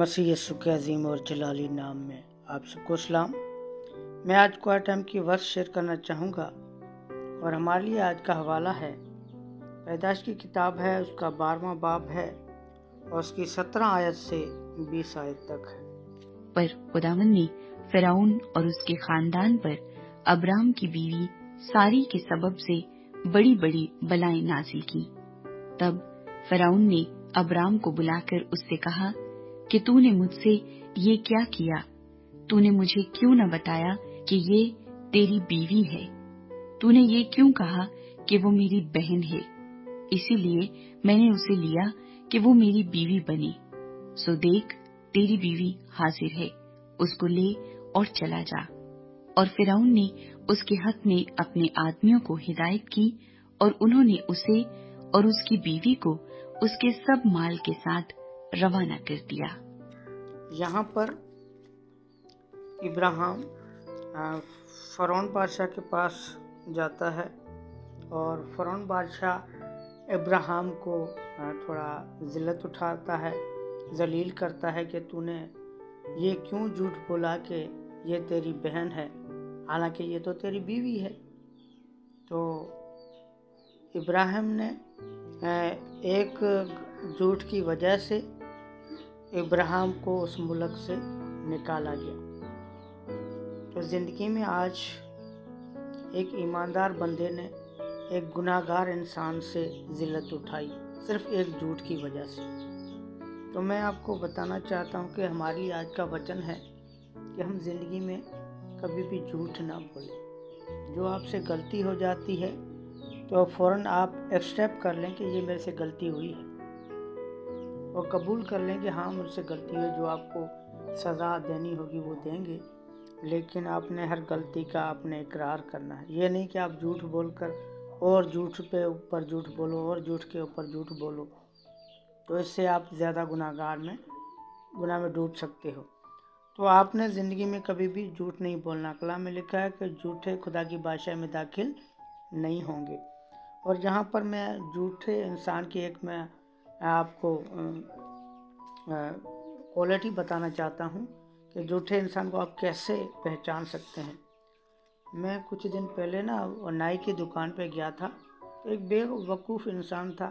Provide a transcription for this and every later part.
मसीह यीशु के अजीम और जलाली नाम में आप सबको सलाम। मैं आज क्वाइट टाइम की वर्स शेयर करना चाहूँगा और हमारे लिए आज का हवाला है पैदाइश की किताब है, उसका 12वां बाब है और उसकी 17 आयत से 20 आयत तक है। पर खुदावंद ने फिरौन और उसके खानदान पर अब्राम की बीवी सारी के सबब से बड़ी बड़ी बलाएं नाजिल की। तब फिरौन ने अब्राम को बुलाकर उससे कहा कि तूने मुझसे ये क्या किया? तूने मुझे क्यों न बताया कि ये तेरी बीवी है? तूने ये क्यों कहा कि वो मेरी बहन है? इसीलिए मैंने उसे लिया कि वो मेरी बीवी बने। सो देख, तेरी बीवी हाजिर है, उसको ले और चला जा। और फिरौन ने उसके हक में अपने आदमियों को हिदायत की और उन्होंने उसे और उसकी बीवी को उसके सब माल के साथ रवाना कर दिया। यहाँ पर इब्राहिम फ़िरौन बादशाह के पास जाता है और फ़िरौन बादशाह इब्राहिम को थोड़ा जिल्लत उठाता है, जलील करता है कि तूने ये क्यों झूठ बोला कि ये तेरी बहन है, हालांकि ये तो तेरी बीवी है। तो इब्राहिम ने एक झूठ की वजह से इब्राहिम को उस मुल्क से निकाला गया। तो ज़िंदगी में आज एक ईमानदार बंदे ने एक गुनाहगार इंसान से जिल्लत उठाई सिर्फ एक झूठ की वजह से। तो मैं आपको बताना चाहता हूँ कि हमारे लिए आज का वचन है कि हम ज़िंदगी में कभी भी झूठ ना बोलें। जो आपसे गलती हो जाती है तो फ़ौरन आप एक्सेप्ट कर लें कि ये मेरे से गलती हुई है और कबूल कर लें कि हाँ मुझसे गलती है। जो आपको सज़ा देनी होगी वो देंगे, लेकिन आपने हर गलती का आपने इकरार करना है। ये नहीं कि आप झूठ बोलकर और झूठ पे ऊपर झूठ बोलो और झूठ के ऊपर झूठ बोलो, तो इससे आप ज़्यादा गुनाह में डूब सकते हो। तो आपने ज़िंदगी में कभी भी झूठ नहीं बोलना। कलाम में लिखा है कि झूठे खुदा की बादशाही में दाखिल नहीं होंगे। और यहाँ पर मैं झूठे इंसान की एक मैं आपको क्वालिटी बताना चाहता हूँ कि झूठे इंसान को आप कैसे पहचान सकते हैं। मैं कुछ दिन पहले नाई की दुकान पे गया था, तो एक बेवकूफ़ इंसान था,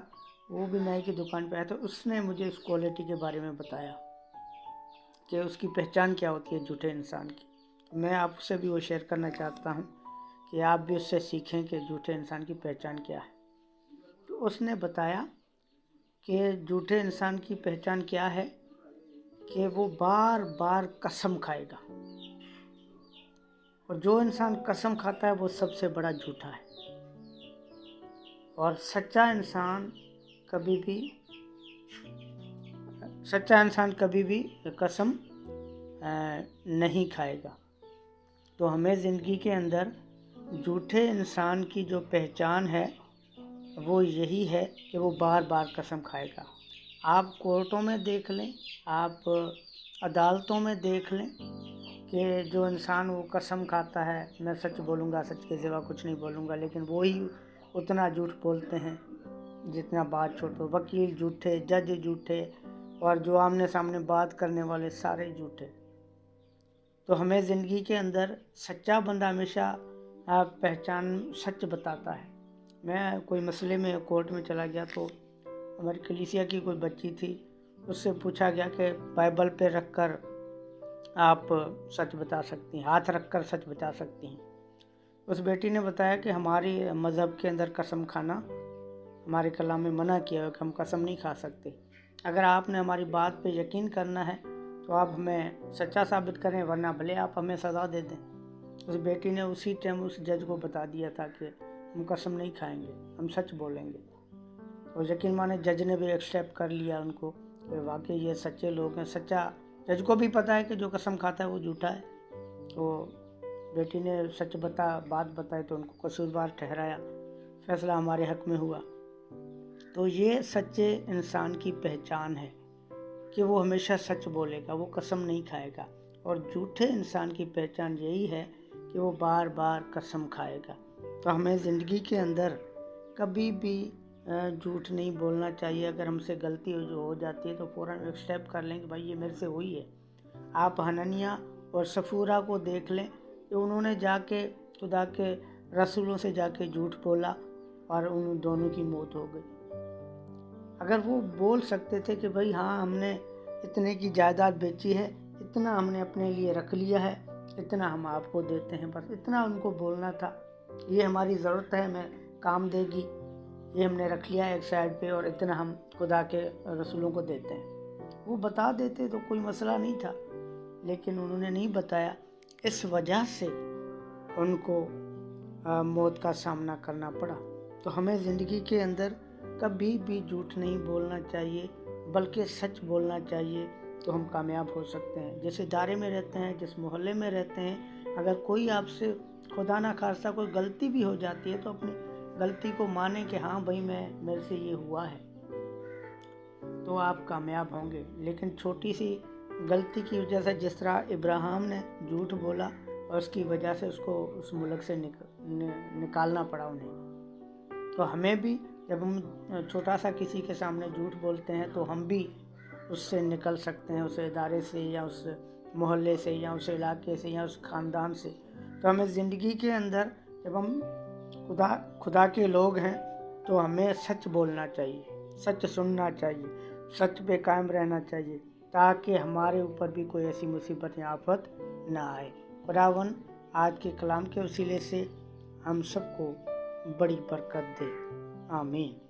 वो भी नाई की दुकान पे आया था। उसने मुझे इस क्वालिटी के बारे में बताया कि उसकी पहचान क्या होती है झूठे इंसान की। मैं आपसे भी वो शेयर करना चाहता हूँ कि आप भी उससे सीखें कि झूठे इंसान की पहचान क्या है। तो उसने बताया कि झूठे इंसान की पहचान क्या है कि वो बार बार कसम खाएगा, और जो इंसान कसम खाता है वो सबसे बड़ा झूठा है। और सच्चा इंसान कभी भी कसम नहीं खाएगा। तो हमें ज़िंदगी के अंदर झूठे इंसान की जो पहचान है वो यही है कि वो बार बार कसम खाएगा। आप कोर्टों में देख लें, आप अदालतों में देख लें कि जो इंसान वो कसम खाता है, मैं सच बोलूँगा, सच के सिवा कुछ नहीं बोलूँगा, लेकिन वो ही उतना झूठ बोलते हैं जितना बात छोड़ो। वकील झूठे, जज झूठे, और जो आमने सामने बात करने वाले सारे झूठे। तो हमें ज़िंदगी के अंदर सच्चा बंदा हमेशा पहचान सच बताता है। मैं कोई मसले में कोर्ट में चला गया, तो हमारी कलीसिया की कोई बच्ची थी, उससे पूछा गया कि बाइबल पे रखकर आप सच बता सकती हैं, हाथ रखकर सच बता सकती हैं। उस बेटी ने बताया कि हमारी मज़हब के अंदर कसम खाना हमारे कलाम में मना किया है कि हम कसम नहीं खा सकते। अगर आपने हमारी बात पे यकीन करना है तो आप हमें सच्चा साबित करें, वरना भले आप हमें सज़ा दे दें। उस बेटी ने उसी टाइम उस जज को बता दिया था कि हम कसम नहीं खाएंगे, हम सच बोलेंगे। और यकीन माने जज ने भी एक्सेप्ट कर लिया उनको कि वाकई ये सच्चे लोग हैं। सच्चा जज को भी पता है कि जो कसम खाता है वो झूठा है। तो बेटी ने सच बात बताई तो उनको कसूरवार ठहराया, फैसला हमारे हक में हुआ। तो ये सच्चे इंसान की पहचान है कि वो हमेशा सच बोलेगा, वो कसम नहीं खाएगा। और झूठे इंसान की पहचान यही है कि वो बार बार कसम खाएगा। तो हमें ज़िंदगी के अंदर कभी भी झूठ नहीं बोलना चाहिए। अगर हमसे गलती हो जाती है तो फ़ौरन एक स्टेप कर लें कि भाई ये मेरे से हुई है। आप हननिया और सफूरा को देख लें कि उन्होंने जाके खुदा के रसूलों से जाके झूठ बोला और उन दोनों की मौत हो गई। अगर वो बोल सकते थे कि भाई हाँ हमने इतने की जायदाद बेची है, इतना हमने अपने लिए रख लिया है, इतना हम आपको देते हैं, बस इतना उनको बोलना था। ये हमारी ज़रूरत है, हमें काम देगी, ये हमने रख लिया है एक साइड पे और इतना हम खुदा के रसूलों को देते हैं। वो बता देते तो कोई मसला नहीं था, लेकिन उन्होंने नहीं बताया। इस वजह से उनको मौत का सामना करना पड़ा। तो हमें ज़िंदगी के अंदर कभी भी झूठ नहीं बोलना चाहिए, बल्कि सच बोलना चाहिए, तो हम कामयाब हो सकते हैं। जिस इदारे में रहते हैं, जिस मोहल्ले में रहते हैं, अगर कोई आपसे खुदा ना खास्ता कोई गलती भी हो जाती है तो अपनी गलती को माने कि हाँ भाई मेरे से ये हुआ है, तो आप कामयाब होंगे। लेकिन छोटी सी गलती की वजह से, जिस तरह इब्राहिम ने झूठ बोला और उसकी वजह से उसको उस मुल्क से निकालना पड़ा उन्हें, तो हमें भी जब हम छोटा सा किसी के सामने झूठ बोलते हैं तो हम भी उससे निकल सकते हैं, उस इदारे से या उस मोहल्ले से या उस इलाके से या उस ख़ानदान से। तो हमें ज़िंदगी के अंदर जब हम खुदा के लोग हैं तो हमें सच बोलना चाहिए, सच सुनना चाहिए, सच पे कायम रहना चाहिए, ताकि हमारे ऊपर भी कोई ऐसी मुसीबत या आफत ना आए। खुदावन आज के कलाम के वसीले से हम सबको बड़ी बरकत दे। आमीन।